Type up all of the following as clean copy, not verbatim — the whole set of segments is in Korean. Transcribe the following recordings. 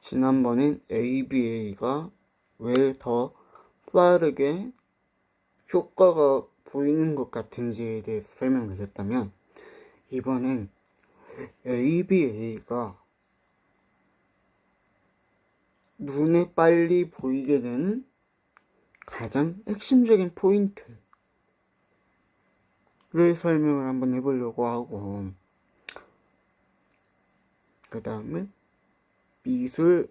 지난번엔 ABA가 왜 더 빠르게 효과가 보이는 것 같은지에 대해서 설명드렸다면, 이번엔 ABA가 눈에 빨리 보이게 되는 가장 핵심적인 포인트를 설명을 한번 해보려고 하고, 그 다음에 미술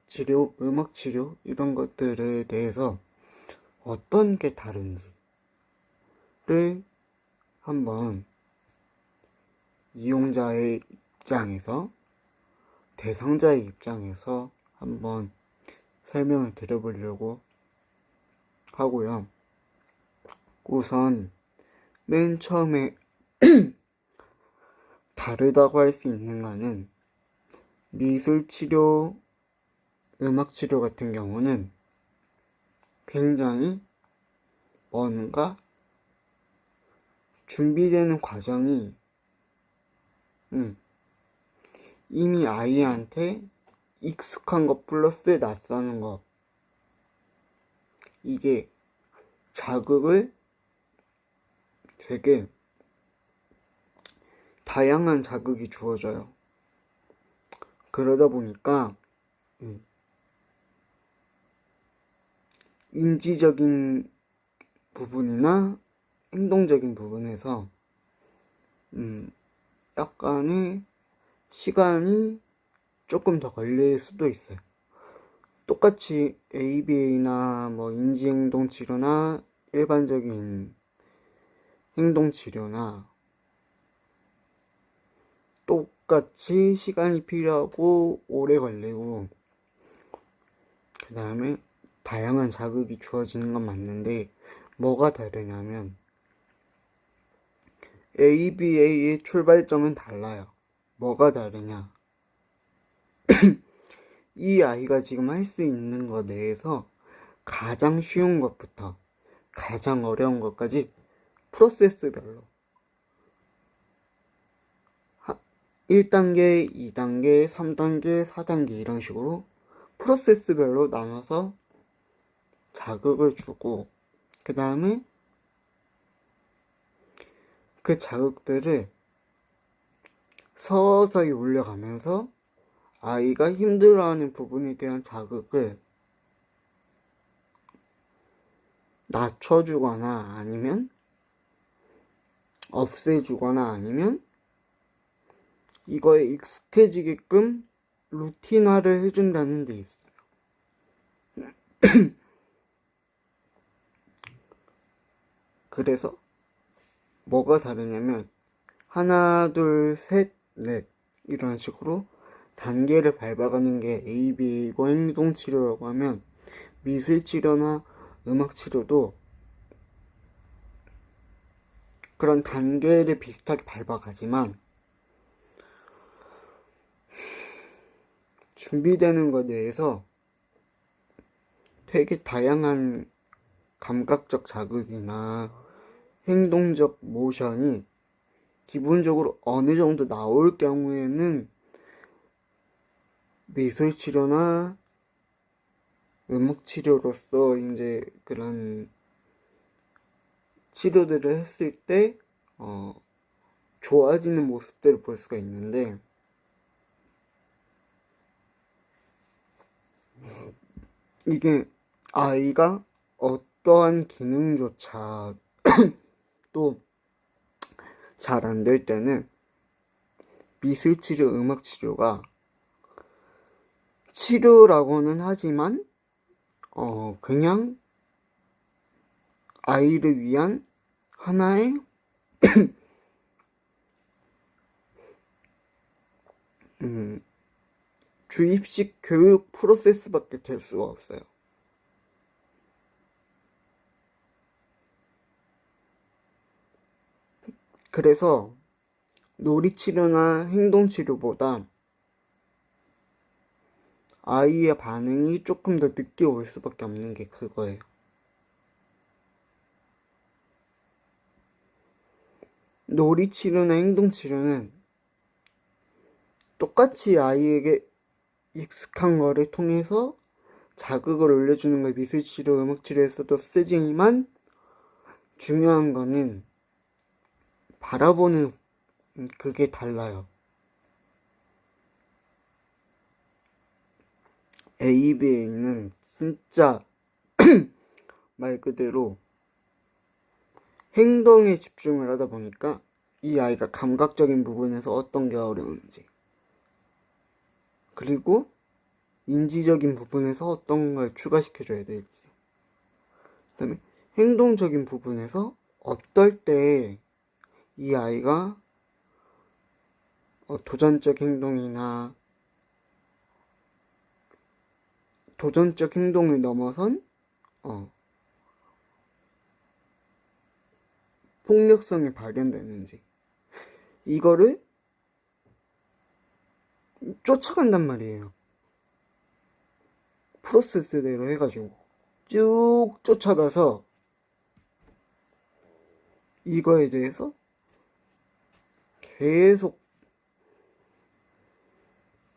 치료, 음악 치료 이런 것들에 대해서 어떤 게 다른지를 한번 이용자의 입장에서, 대상자의 입장에서 한번 설명을 드려보려고 하고요. 우선 맨 처음에 다르다고 할 수 있는 거는, 미술 치료, 음악 치료 같은 경우는 굉장히 뭔가 준비되는 과정이 이미 아이한테 익숙한 것 플러스 낯선 것, 이게 자극을 되게 다양한 자극이 주어져요. 그러다 보니까 인지적인 부분이나 행동적인 부분에서 약간의 시간이 조금 더 걸릴 수도 있어요. 똑같이 ABA나 뭐 인지행동치료나 일반적인 행동치료나 똑같이 시간이 필요하고 오래 걸리고, 그 다음에 다양한 자극이 주어지는 건 맞는데, 뭐가 다르냐면 ABA의 출발점은 달라요. 뭐가 다르냐? 이 아이가 지금 할 수 있는 것 내에서 가장 쉬운 것부터 가장 어려운 것까지 프로세스별로 1단계, 2단계, 3단계, 4단계 이런 식으로 프로세스별로 나눠서 자극을 주고, 그 다음에 그 자극들을 서서히 올려가면서 아이가 힘들어하는 부분에 대한 자극을 낮춰주거나 아니면 없애주거나 아니면 이거에 익숙해지게끔 루틴화를 해준다는 데 있어요. 그래서 뭐가 다르냐면 하나, 둘, 셋, 넷 이런 식으로 단계를 밟아가는 게 ABA고, 행동치료라고 하면 미술치료나 음악치료도 그런 단계를 비슷하게 밟아가지만 준비되는 것에 대해서 되게 다양한 감각적 자극이나 행동적 모션이 기본적으로 어느 정도 나올 경우에는 미술치료나 음악치료로서 이제 그런 치료들을 했을 때 좋아지는 모습들을 볼 수가 있는데, 이게 아이가 어떠한 기능조차 또 잘 안 될 때는 미술치료, 음악치료가 치료라고는 하지만 그냥 아이를 위한 하나의 주입식 교육 프로세스밖에 될 수가 없어요. 그래서 놀이치료나 행동치료보다 아이의 반응이 조금 더 늦게 올 수밖에 없는 게 그거예요. 놀이치료나 행동치료는 똑같이 아이에게 익숙한 거를 통해서 자극을 올려주는 걸 미술치료, 음악치료에서도 쓰지만 중요한 거는 바라보는 그게 달라요. ABA는 진짜 말 그대로 행동에 집중을 하다 보니까 이 아이가 감각적인 부분에서 어떤 게 어려운지, 그리고 인지적인 부분에서 어떤 걸 추가시켜줘야 될지, 그 다음에 행동적인 부분에서 어떨 때 이 아이가 도전적 행동이나 도전적 행동을 넘어선 폭력성이 발현되는지, 이거를 쫓아간단 말이에요. 프로세스대로 해가지고 쭉 쫓아가서 이거에 대해서 계속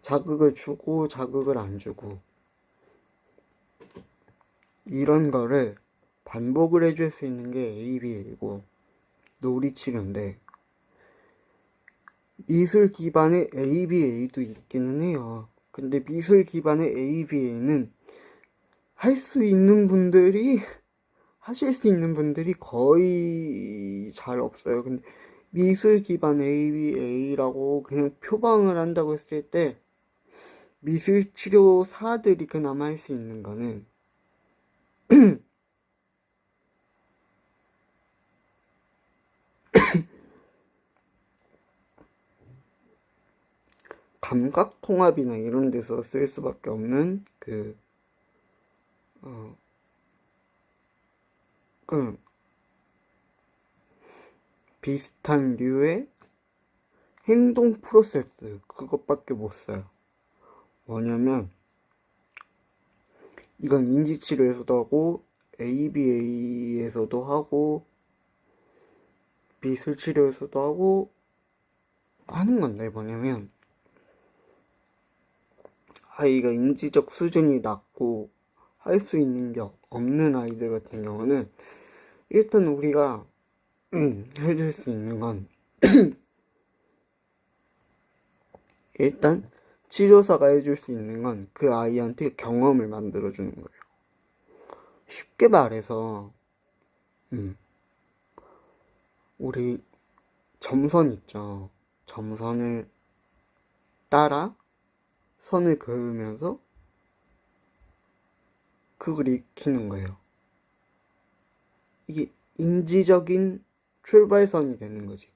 자극을 주고 자극을 안 주고 이런 거를 반복을 해줄 수 있는 게 ABA이고 놀이치료인데, 미술 기반의 ABA도 있기는 해요. 근데 미술 기반의 ABA는 할 수 있는 분들이 하실 수 있는 분들이 거의 잘 없어요. 근데 미술 기반 ABA라고 그냥 표방을 한다고 했을 때 미술 치료사들이 그나마 할 수 있는 거는 감각 통합이나 이런 데서 쓸 수밖에 없는 그 비슷한 류의 행동 프로세스, 그것밖에 못 써요. 뭐냐면 이건 인지치료에서도 하고 ABA에서도 하고 미술치료에서도 하고 하는 건데, 뭐냐면 아이가 인지적 수준이 낮고 할 수 있는 게 없는 아이들 같은 경우는 일단 우리가 해줄 수 있는 건 일단 치료사가 해줄 수 있는 건 그 아이한테 경험을 만들어주는 거예요. 쉽게 말해서 우리 점선 있죠. 점선을 따라 선을 그으면서 그걸 익히는 거예요. 이게 인지적인 출발선이 되는 거지.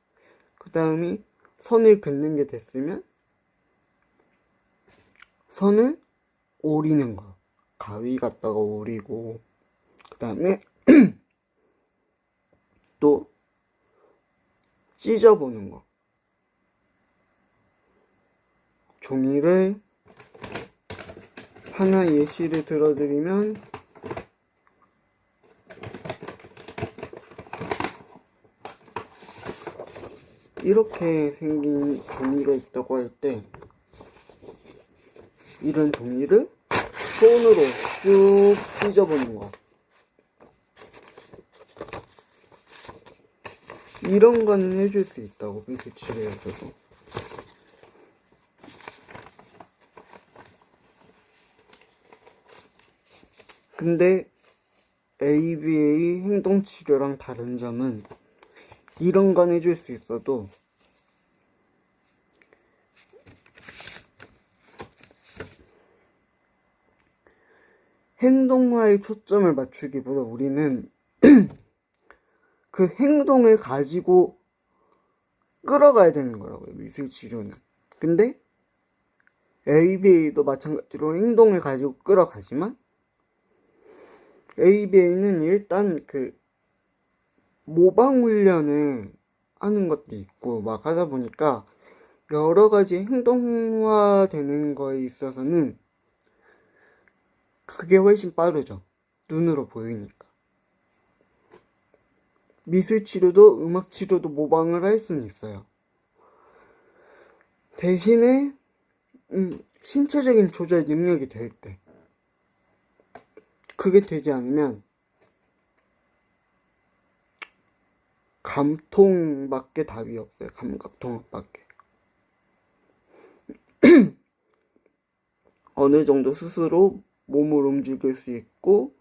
그 다음에 선을 긋는 게 됐으면 선을 오리는 거. 가위 갖다가 오리고, 그 다음에 또 찢어보는 거. 종이를 하나 예시를 들어드리면 이렇게 생긴 종이가 있다고 할 때 이런 종이를 손으로 쭉 찢어보는 거. 이런 거는 해줄 수 있다고, 미술치료에서도. 근데 ABA 행동치료랑 다른 점은 이런 건 해줄 수 있어도 행동화에 초점을 맞추기보다 우리는 그 행동을 가지고 끌어가야 되는 거라고요, 미술치료는. 근데 ABA도 마찬가지로 행동을 가지고 끌어가지만 ABA는 일단 그 모방 훈련을 하는 것도 있고 막 하다 보니까 여러 가지 행동화되는 거에 있어서는 그게 훨씬 빠르죠. 눈으로 보이니까. 미술치료도 음악치료도 모방을 할 수는 있어요. 대신에 신체적인 조절 능력이 될 때, 그게 되지 않으면 감통밖에 답이 없어요. 감각통합밖에. 어느 정도 스스로 몸을 움직일 수 있고,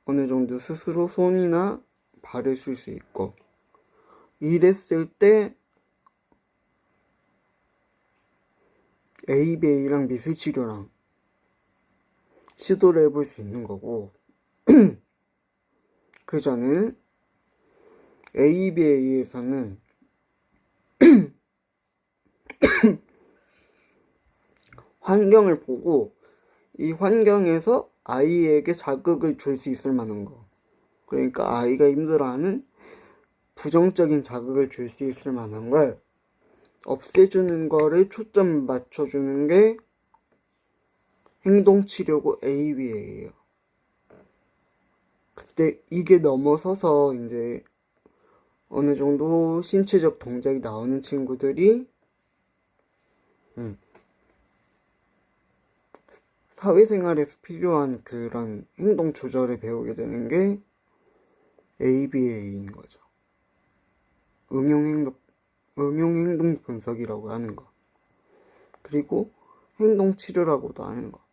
어느 정도 스스로 손이나 발을 쓸 수 있고, 이랬을 때 ABA랑 미술치료랑 시도를 해볼 수 있는 거고, 그 전에 ABA에서는 환경을 보고 이 환경에서 아이에게 자극을 줄 수 있을 만한 거, 그러니까 아이가 힘들어하는 부정적인 자극을 줄 수 있을 만한 걸 없애주는 거를 초점 맞춰주는 게 행동치료고 ABA예요. 근데 이게 넘어서서 이제 어느 정도 신체적 동작이 나오는 친구들이 사회생활에서 필요한 그런 행동 조절을 배우게 되는 게 ABA인 거죠. 응용행동 분석이라고 하는 거. 그리고 행동치료라고도 하는 거.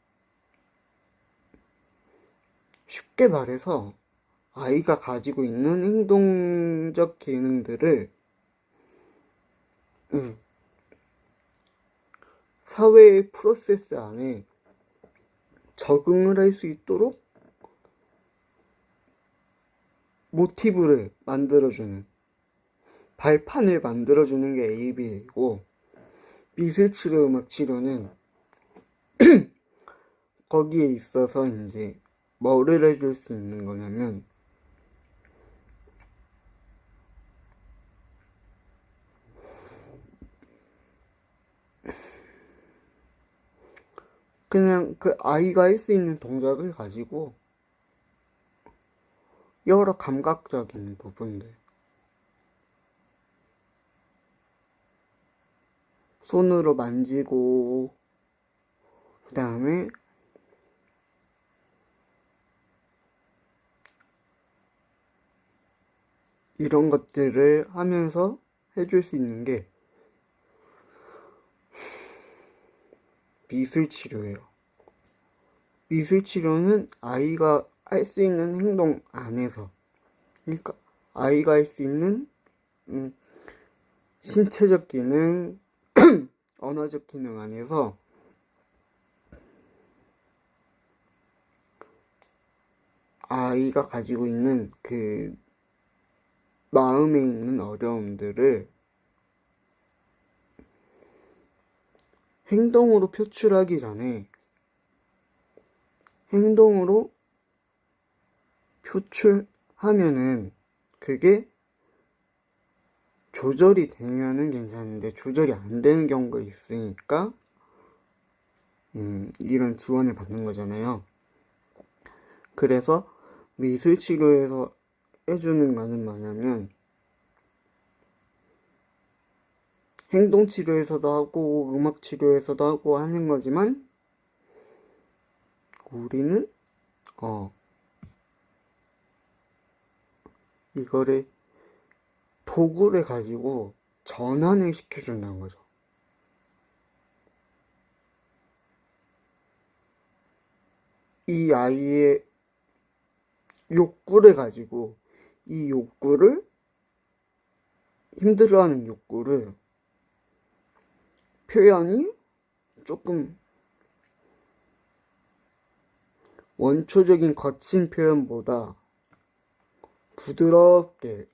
쉽게 말해서 아이가 가지고 있는 행동적 기능들을 사회의 프로세스 안에 적응을 할 수 있도록 모티브를 만들어주는, 발판을 만들어주는 게 ABA이고, 미술치료, 음악치료는 거기에 있어서 이제 뭐를 해줄 수 있는 거냐면, 그냥 그 아이가 할 수 있는 동작을 가지고 여러 감각적인 부분들, 손으로 만지고, 그 다음에 이런 것들을 하면서 해줄 수 있는 게 미술치료예요. 미술치료는 아이가 할 수 있는 행동 안에서, 그러니까 아이가 할 수 있는 신체적 기능, 언어적 기능 안에서 아이가 가지고 있는 그 마음에 있는 어려움들을 행동으로 표출하기 전에 행동으로 표출하면은 그게 조절이 되면은 괜찮은데 조절이 안 되는 경우가 있으니까 이런 지원을 받는 거잖아요. 그래서 미술치료에서 해주는 거는 뭐냐면 행동치료에서도 하고 음악치료에서도 하고 하는 거지만 우리는 이거를 도구를 가지고 전환을 시켜준다는 거죠. 이 아이의 욕구를 가지고 이 욕구를, 힘들어하는 욕구를 표현이 조금 원초적인 거친 표현보다 부드럽게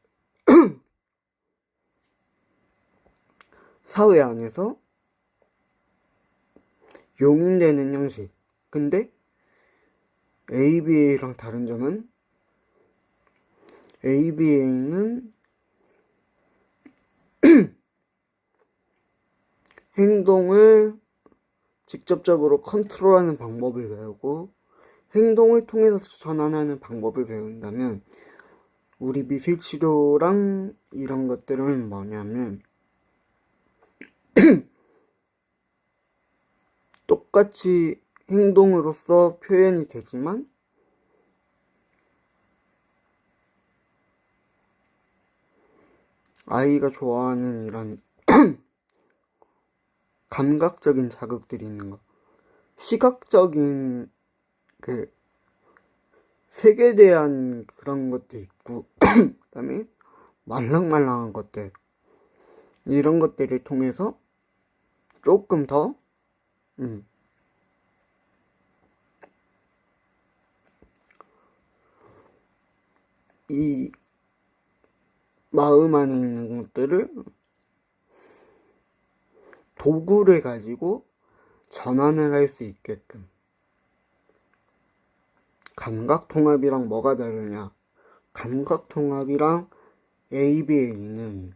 사회 안에서 용인되는 형식. 근데 ABA랑 다른 점은 ABA는 행동을 직접적으로 컨트롤하는 방법을 배우고 행동을 통해서 전환하는 방법을 배운다면 우리 미술치료랑 이런 것들은 뭐냐면 똑같이 행동으로서 표현이 되지만 아이가 좋아하는 이런 감각적인 자극들이 있는 거. 시각적인 그 색에 대한 그런 것도 있고 그다음에 말랑말랑한 것들, 이런 것들을 통해서 조금 더 이 마음 안에 있는 것들을 도구를 가지고 전환을 할 수 있게끔. 감각통합이랑 뭐가 다르냐? 감각통합이랑 ABA는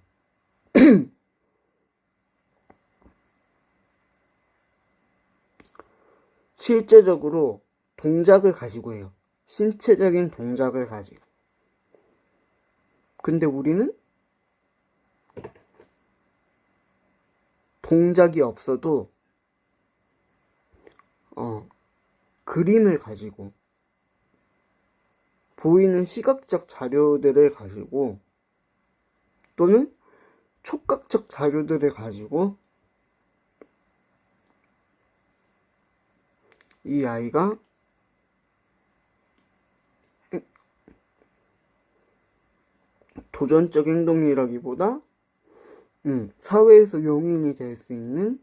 실제적으로 동작을 가지고 해요. 신체적인 동작을 가지고. 근데 우리는 동작이 없어도 그림을 가지고, 보이는 시각적 자료들을 가지고, 또는 촉각적 자료들을 가지고 이 아이가 도전적 행동이라기보다 사회에서 용인이 될 수 있는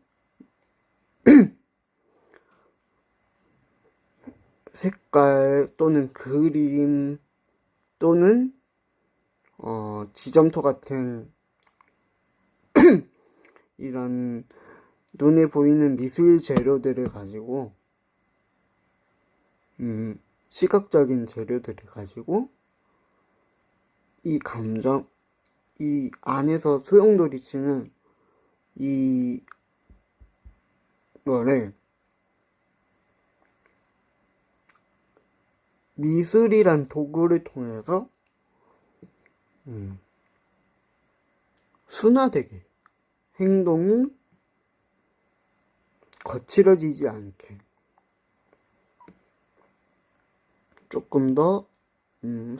색깔 또는 그림 또는 지점토 같은 이런 눈에 보이는 미술 재료들을 가지고 시각적인 재료들을 가지고 이 감정, 이 안에서 소용돌이치는 이 거를 미술이란 도구를 통해서 순화되게, 행동이 거칠어지지 않게 조금 더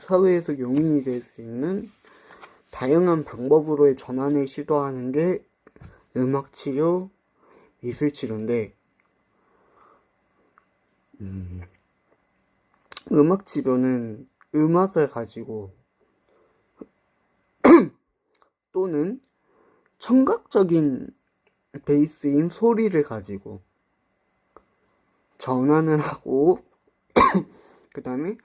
사회에서 용인이 될 수 있는 다양한 방법으로의 전환을 시도하는 게 음악치료, 미술치료인데, 음악치료는 음악을 가지고 또는 청각적인 베이스인 소리를 가지고 전환을 하고 그 다음에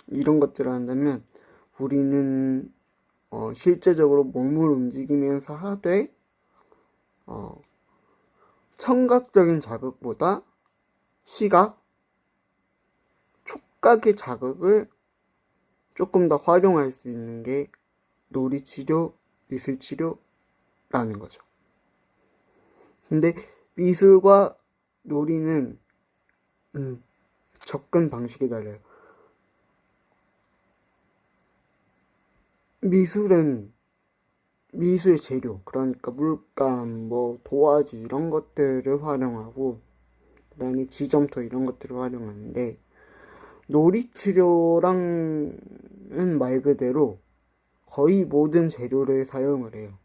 이런 것들을 한다면 우리는 실제적으로 몸을 움직이면서 하되 청각적인 자극보다 시각, 촉각의 자극을 조금 더 활용할 수 있는 게 놀이치료, 미술치료라는 거죠. 근데 미술과 놀이는 접근 방식이 달라요. 미술은 미술 재료, 그러니까 물감, 뭐 도화지 이런 것들을 활용하고 그 다음에 지점토 이런 것들을 활용하는데, 놀이치료랑은 말 그대로 거의 모든 재료를 사용을 해요.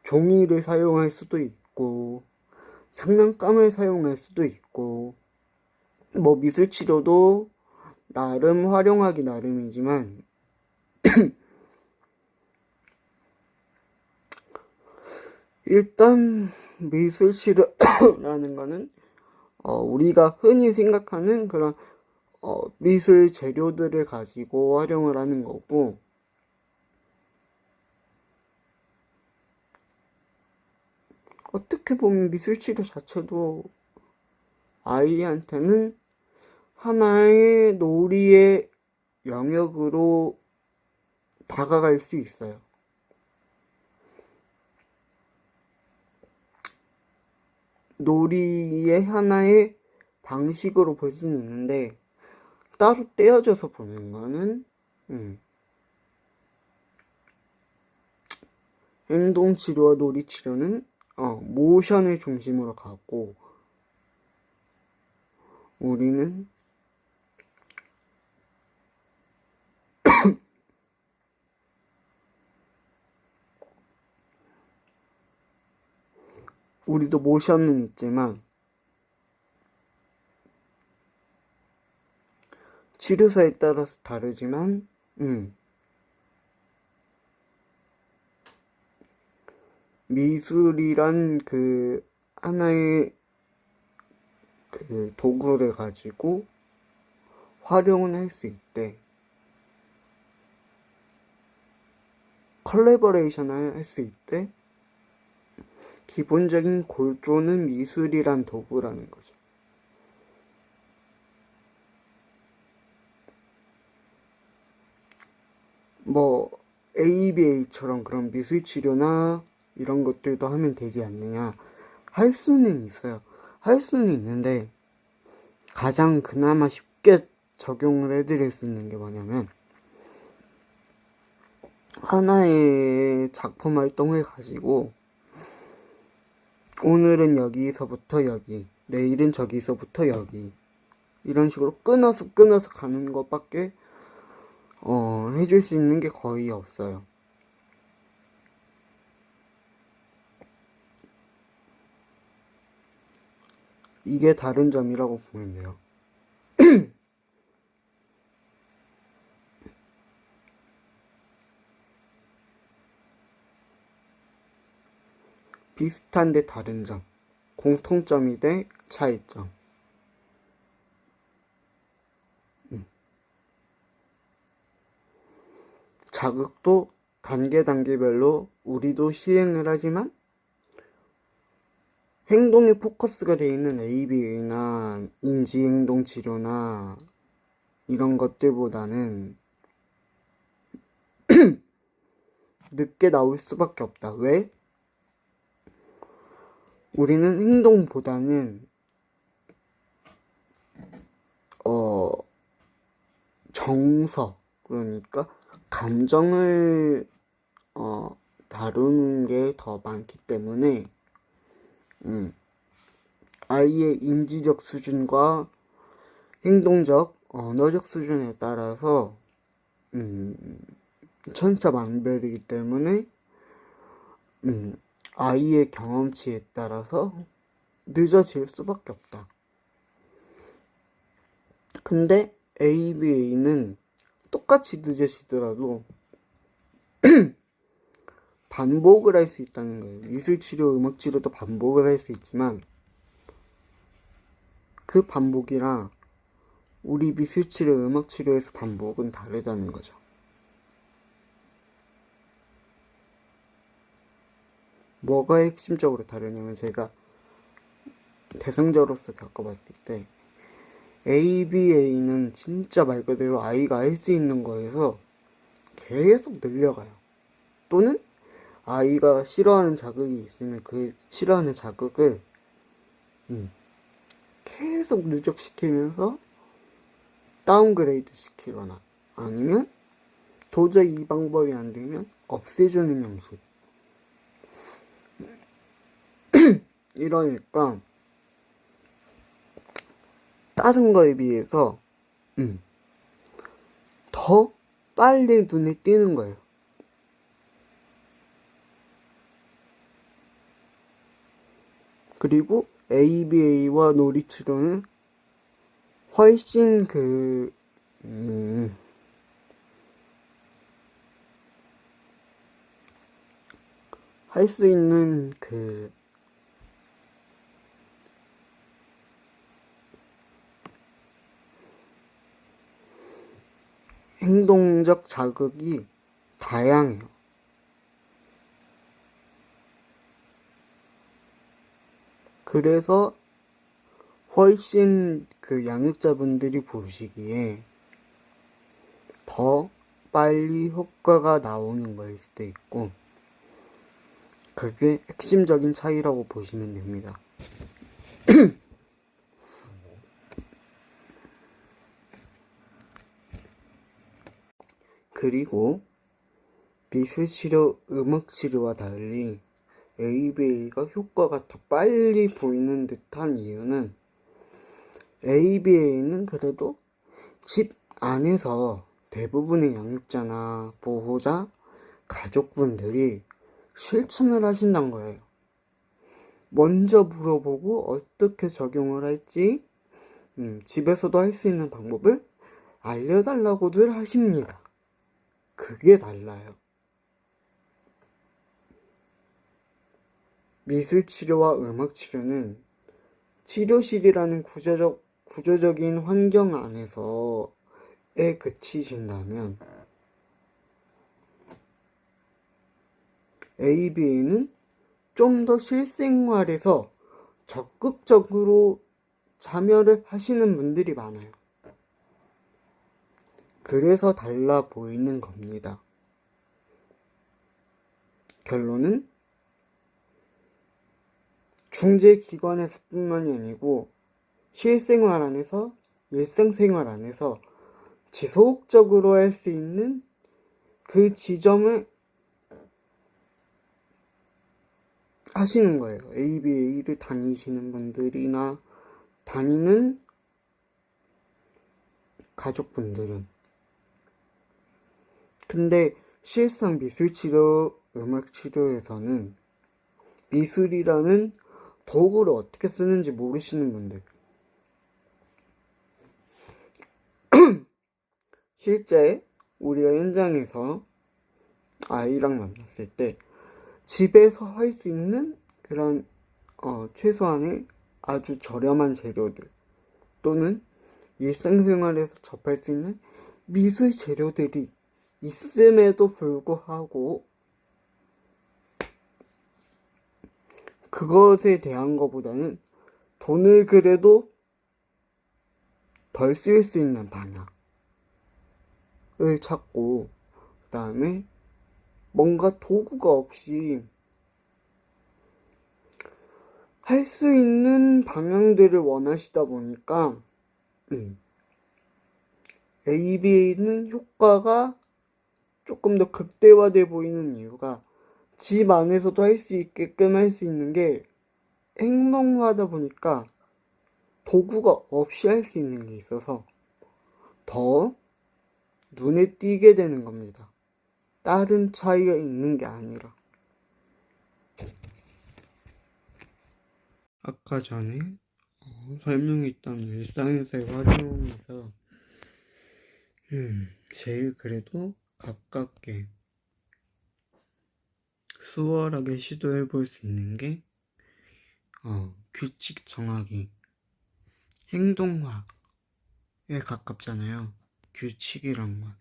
종이를 사용할 수도 있고 장난감을 사용할 수도 있고, 뭐 미술치료도 나름 활용하기 나름이지만 일단 미술치료라는 거는 우리가 흔히 생각하는 그런 미술 재료들을 가지고 활용을 하는 거고, 어떻게 보면 미술치료 자체도 아이한테는 하나의 놀이의 영역으로 다가갈 수 있어요. 놀이의 하나의 방식으로 볼 수는 있는데, 따로 떼어져서 보는 거는 행동치료와 놀이치료는 모션을 중심으로 가고, 우리는 우리도 모션은 있지만 치료사에 따라서 다르지만 미술이란 그 하나의 그 도구를 가지고 활용은 할 수 있대. 컬래버레이션을 할 수 있대. 기본적인 골조는 미술이란 도구라는 거죠. 뭐 ABA처럼 그런 미술 치료나 이런 것들도 하면 되지 않느냐. 할 수는 있어요. 할 수는 있는데 가장 그나마 쉽게 적용을 해드릴 수 있는 게 뭐냐면, 하나의 작품 활동을 가지고 오늘은 여기서부터 여기, 내일은 저기서부터 여기, 이런 식으로 끊어서 가는 것밖에 해줄 수 있는 게 거의 없어요. 이게 다른 점이라고 보면 돼요. 비슷한데 다른 점, 공통점이 대 차이점. 자극도 단계별로 우리도 시행을 하지만 행동에 포커스가 되어 있는 ABA나 인지행동 치료나 이런 것들보다는 늦게 나올 수밖에 없다. 왜? 우리는 행동보다는 정서, 그러니까 감정을 다루는 게 더 많기 때문에 아이의 인지적 수준과 행동적, 언어적 수준에 따라서 천차만별이기 때문에 아이의 경험치에 따라서 늦어질 수밖에 없다. 근데 ABA는 똑같이 늦어지더라도 반복을 할 수 있다는 거예요. 미술치료, 음악치료도 반복을 할 수 있지만 그 반복이랑 우리 미술치료, 음악치료에서 반복은 다르다는 거죠. 뭐가 핵심적으로 다르냐면, 제가 대성자로서 겪어봤을 때 ABA는 진짜 말 그대로 아이가 할 수 있는 거에서 계속 늘려가요. 또는 아이가 싫어하는 자극이 있으면 그 싫어하는 자극을 계속 누적시키면서 다운그레이드 시키거나, 아니면 도저히 이 방법이 안 되면 없애주는 형식. 이러니까 다른 거에 비해서 더 빨리 눈에 띄는 거예요. 그리고 ABA와 놀이치료는 훨씬 할 수 있는 행동적 자극이 다양해요. 그래서 훨씬 양육자분들이 보시기에 더 빨리 효과가 나오는 거일 수도 있고, 그게 핵심적인 차이라고 보시면 됩니다. 그리고 미술치료, 음악치료와 달리 ABA가 효과가 더 빨리 보이는 듯한 이유는 ABA는 그래도 집 안에서 대부분의 양육자나 보호자, 가족분들이 실천을 하신다는 거예요. 먼저 물어보고 어떻게 적용을 할지 집에서도 할 수 있는 방법을 알려달라고들 하십니다. 그게 달라요. 미술치료와 음악치료는 치료실이라는 구조적인 환경 안에서에 그치신다면 ABA는 좀 더 실생활에서 적극적으로 참여를 하시는 분들이 많아요. 그래서 달라 보이는 겁니다. 결론은 중재기관에서뿐만이 아니고 실생활 안에서, 일상생활 안에서 지속적으로 할 수 있는 그 지점을 하시는 거예요. ABA를 다니시는 분들이나 다니는 가족분들은. 근데 실상 미술치료, 음악치료에서는 미술이라는 도구를 어떻게 쓰는지 모르시는 분들, 실제 우리가 현장에서 아이랑 만났을 때 집에서 할 수 있는 그런 최소한의 아주 저렴한 재료들 또는 일상생활에서 접할 수 있는 미술 재료들이 있음에도 불구하고 그것에 대한 것보다는 돈을 그래도 덜 쓸 수 있는 방향을 찾고 그 다음에 뭔가 도구가 없이 할 수 있는 방향들을 원하시다 보니까 ABA는 효과가 조금 더 극대화돼 보이는 이유가 집 안에서도 할 수 있게끔 할 수 있는 게 행동하다 보니까 도구가 없이 할 수 있는 게 있어서 더 눈에 띄게 되는 겁니다. 다른 차이가 있는 게 아니라. 아까 전에 설명했던 일상에서의 활용에서 제일 그래도 가깝게 수월하게 시도해 볼 수 있는 게 규칙 정하기, 행동화에 가깝잖아요. 규칙이란 말.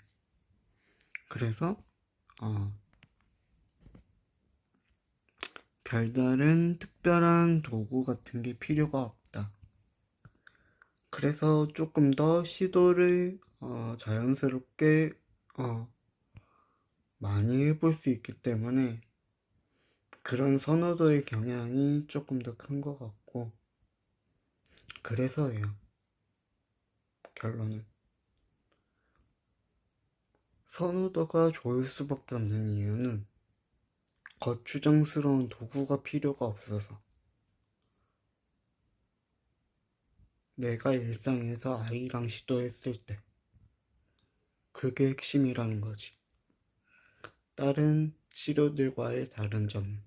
그래서 별다른 특별한 도구 같은 게 필요가 없다. 그래서 조금 더 시도를 자연스럽게 많이 해볼 수 있기 때문에 그런 선호도의 경향이 조금 더 큰 것 같고, 그래서예요. 결론은 선호도가 좋을 수밖에 없는 이유는 거추장스러운 도구가 필요가 없어서. 내가 일상에서 아이랑 시도했을 때 그게 핵심이라는 거지. 다른 치료들과의 다른 점은